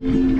Swim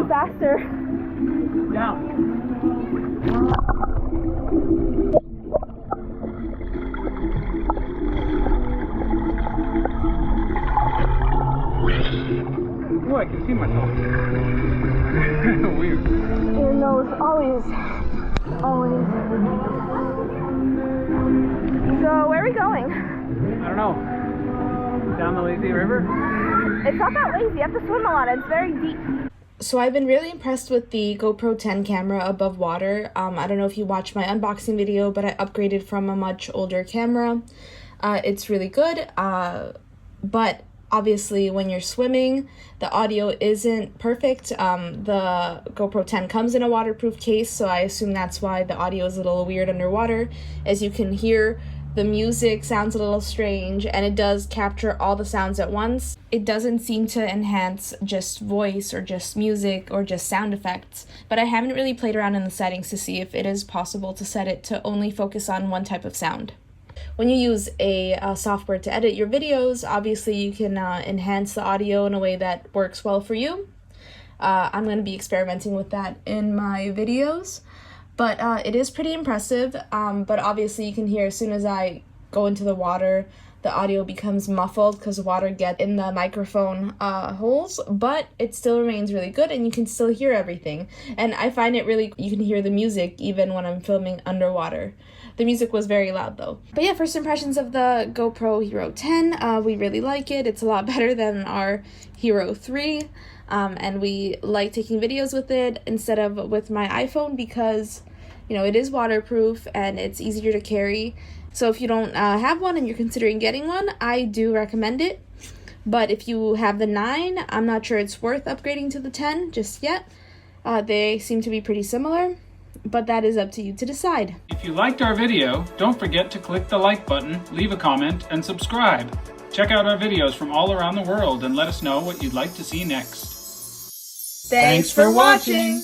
faster. Down. Oh, I can see myself. Weird. Your nose, always. So, where are we going? I don't know. Down the lazy river? It's not that lazy, you have to swim a lot, it's very deep. So I've been really impressed with the GoPro 10 camera above water. I don't know if you watched my unboxing video, but I upgraded from a much older camera. It's really good, but obviously when you're swimming, the audio isn't perfect. The GoPro 10 comes in a waterproof case, so I assume that's why the audio is a little weird underwater. As you can hear, the music sounds a little strange, and it does capture all the sounds at once. It doesn't seem to enhance just voice or just music or just sound effects, but I haven't really played around in the settings to see if it is possible to set it to only focus on one type of sound. When you use a software to edit your videos, obviously you can enhance the audio in a way that works well for you. I'm going to be experimenting with that in my videos. But it is pretty impressive, but obviously you can hear as soon as I go into the water, the audio becomes muffled because water gets in the microphone holes, but it still remains really good and you can still hear everything. And I find it really, you can hear the music even when I'm filming underwater. The music was very loud though. But yeah, first impressions of the GoPro Hero 10, we really like it. It's a lot better than our Hero 3. And we like taking videos with it instead of with my iPhone because, you know, it is waterproof and it's easier to carry. So if you don't have one and you're considering getting one, I do recommend it. But if you have the 9, I'm not sure it's worth upgrading to the 10 just yet. They seem to be pretty similar, but that is up to you to decide. If you liked our video, don't forget to click the like button, leave a comment, and subscribe. Check out our videos from all around the world and let us know what you'd like to see next. Thanks for watching!